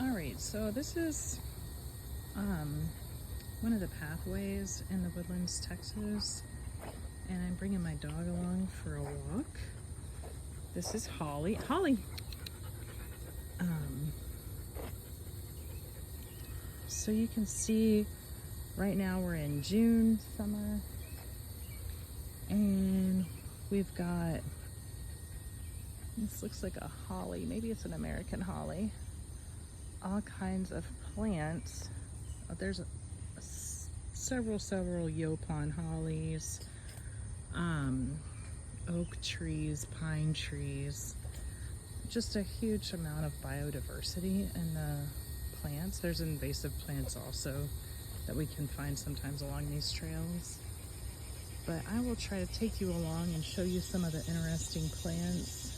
All right, so this is one of the pathways in the Woodlands, Texas, and I'm bringing my dog along for a walk. This is Holly. Holly! So you can see right now we're in June, summer, and we've got, this looks like a holly, maybe it's an American holly, all kinds of plants. There's several Yopon hollies, oak trees, pine trees, just a huge amount of biodiversity in the plants. There's invasive plants also that we can find sometimes along these trails. But I will try to take you along and show you some of the interesting plants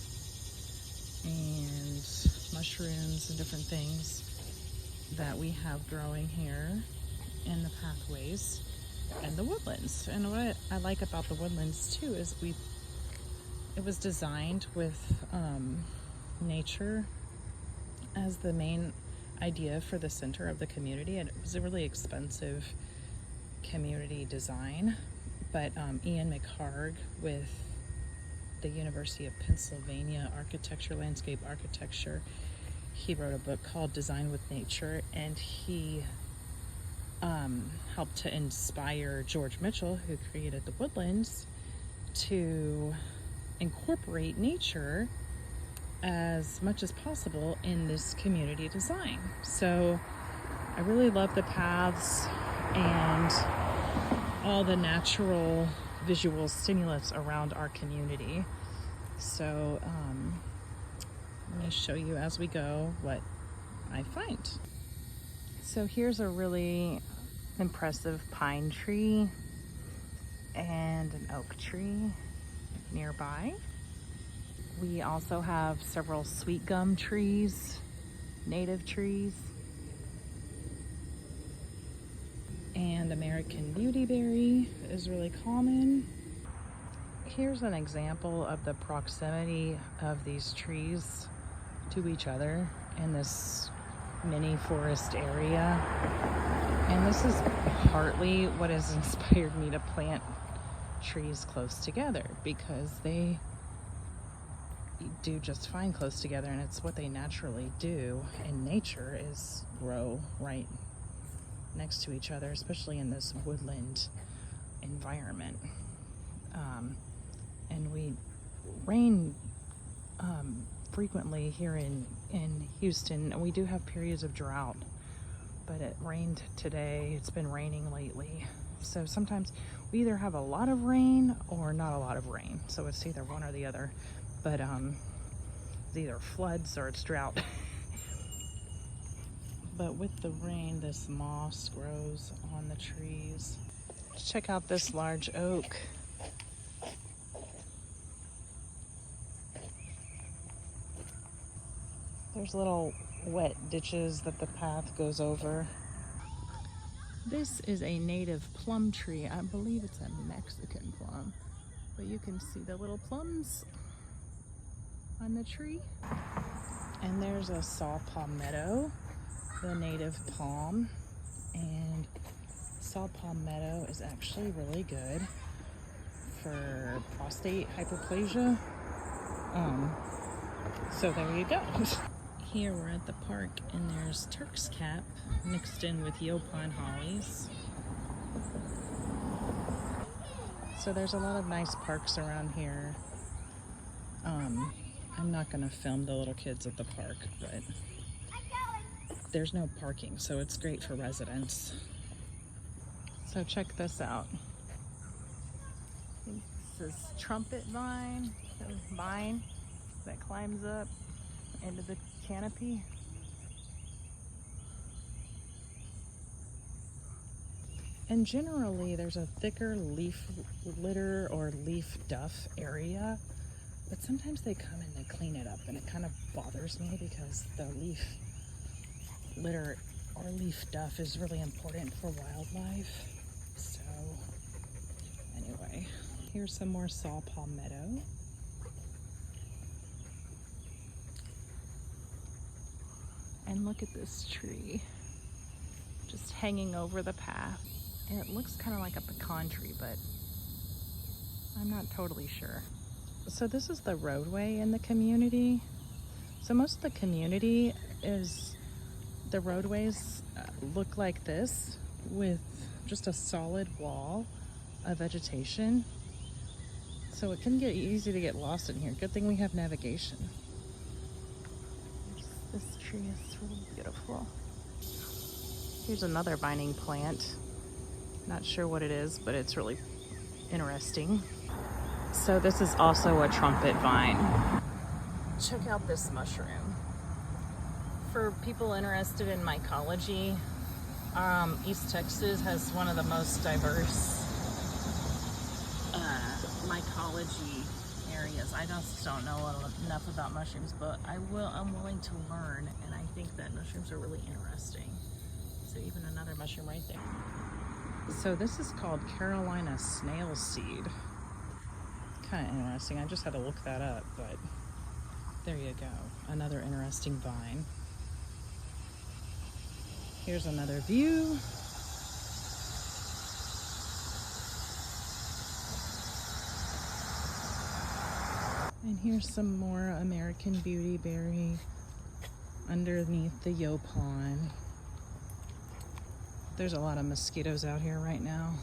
and mushrooms and different things that we have growing here in the pathways and the woodlands. And what I like about the woodlands too is it was designed with nature as the main idea for the center of the community, and it was a really expensive community design. But Ian McHarg with the University of Pennsylvania landscape architecture, he wrote a book called Design with Nature, and he helped to inspire George Mitchell, who created the Woodlands, to incorporate nature as much as possible in this community design. So I really love the paths and all the natural visual stimulus around our community. So I'm going to show you as we go what I find. So here's a really impressive pine tree and an oak tree nearby. We also have several sweet gum trees, native trees, and American beautyberry is really common. Here's an example of the proximity of these trees to each other in this mini forest area. And this is partly what has inspired me to plant trees close together, because they do just fine close together, and it's what they naturally do in nature, is grow right next to each other, especially in this woodland environment. And we rain frequently here in Houston, and we do have periods of drought, but it rained today. It's been raining lately, so sometimes we either have a lot of rain or not a lot of rain, so it's either one or the other. But it's either floods or it's drought. But with the rain, this moss grows on the trees. Let's check out this large oak. There's little wet ditches that the path goes over. This is a native plum tree. I believe it's a Mexican plum, but you can see the little plums on the tree. And there's a saw palmetto, the native palm, and saw palmetto is actually really good for prostate hyperplasia. So there you go. Here we're at the park, and there's Turk's cap mixed in with Yopon hollies. So there's a lot of nice parks around here. I'm not going to film the little kids at the park, but there's no parking, so it's great for residents. So check this out. This is trumpet vine that climbs up into the canopy. And generally there's a thicker leaf litter or leaf duff area, but sometimes they come and they clean it up, and it kind of bothers me because the leaf litter or leaf duff is really important for wildlife. So anyway, here's some more saw palmetto. And And look at this tree just hanging over the path. And it looks kind of like a pecan tree, but I'm not totally sure. So this is the roadway in the community. So most of the community is, the roadways look like this with just a solid wall of vegetation. So it can get easy to get lost in here. Good thing we have navigation. This tree is really beautiful. Here's another vining plant. Not sure what it is, but it's really interesting. So this is also a trumpet vine. Check out this mushroom. For people interested in mycology, East Texas has one of the most diverse mycology areas. I just don't know enough about mushrooms, but I'm willing to learn, and I think that mushrooms are really interesting. So even another mushroom right there. So this is called Carolina snail seed. Kind of interesting. I just had to look that up, but there you go. Another interesting vine. Here's another view. And here's some more American beautyberry underneath the yaupon. There's a lot of mosquitoes out here right now.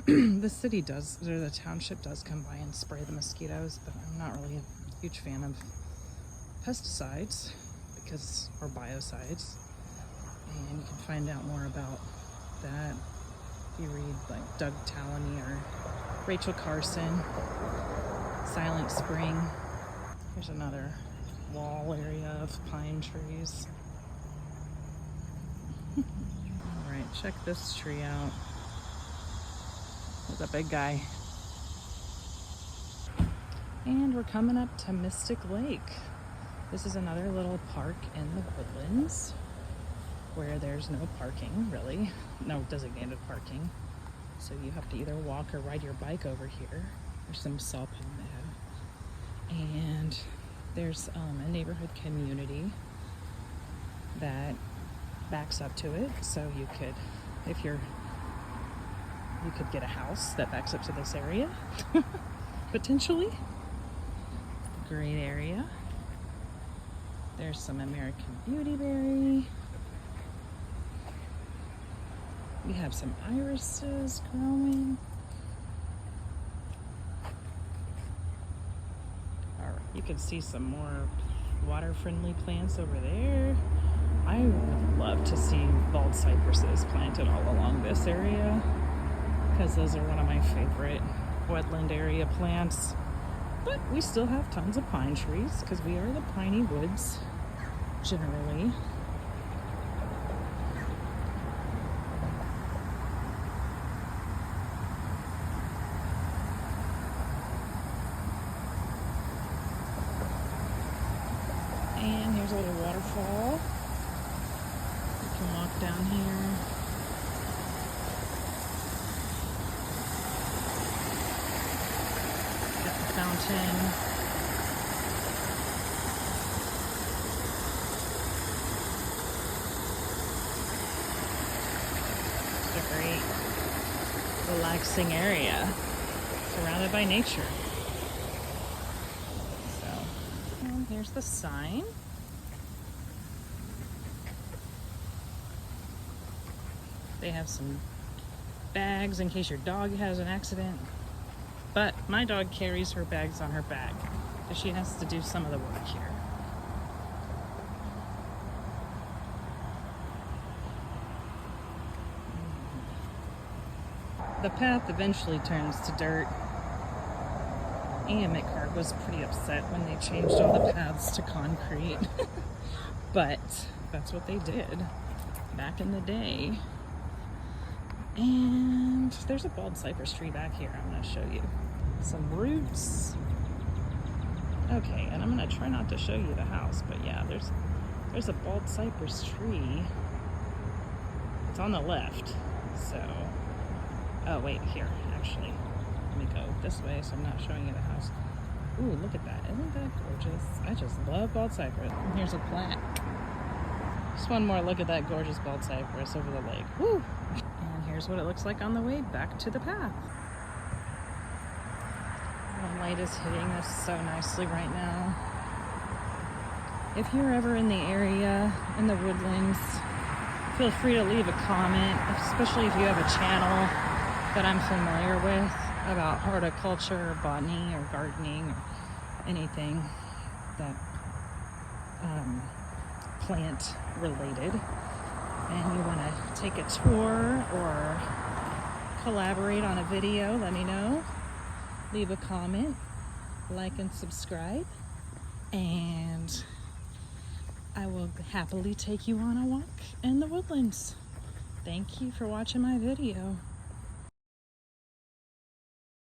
The city does, or the township does come by and spray the mosquitoes, but I'm not really a huge fan of pesticides or biocides. And you can find out more about that if you read like Doug Talany or Rachel Carson, Silent Spring. Here's another wall area of pine trees. All right, check this tree out. There's a big guy. And we're coming up to Mystic Lake. This is another little park in the Woodlands where there's no parking, really. No designated parking. So you have to either walk or ride your bike over here. There's some saw palm there. And there's a neighborhood community that backs up to it. So you could, you could get a house that backs up to this area, potentially. Great area. There's some American beautyberry. We have some irises growing. All right, you can see some more water-friendly plants over there. I would love to see bald cypresses planted all along this area, because those are one of my favorite wetland area plants. But we still have tons of pine trees because we are the piney woods generally. And here's a little waterfall. You can walk down here. Fountain. It's a great relaxing area surrounded by nature. So, and here's the sign. They have some bags in case your dog has an accident. But my dog carries her bags on her back because she has to do some of the work here. The path eventually turns to dirt. And McCart was pretty upset when they changed all the paths to concrete. But that's what they did back in the day. And there's a bald cypress tree back here I'm going to show you. Some roots. Okay, and I'm going to try not to show you the house, but yeah, there's a bald cypress tree. It's on the left, so... Oh, wait, here, actually. Let me go this way so I'm not showing you the house. Ooh, look at that. Isn't that gorgeous? I just love bald cypress. And here's a plaque. Just one more look at that gorgeous bald cypress over the lake. Woo! And here's what it looks like on the way back to the path. The light is hitting us so nicely right now. If you're ever in the area, in the Woodlands, feel free to leave a comment, especially if you have a channel that I'm familiar with about horticulture, or botany, or gardening, or anything that plant related, and you want to take a tour or collaborate on a video, let me know. Leave a comment, like and subscribe, and I will happily take you on a walk in the Woodlands. Thank you for watching my video.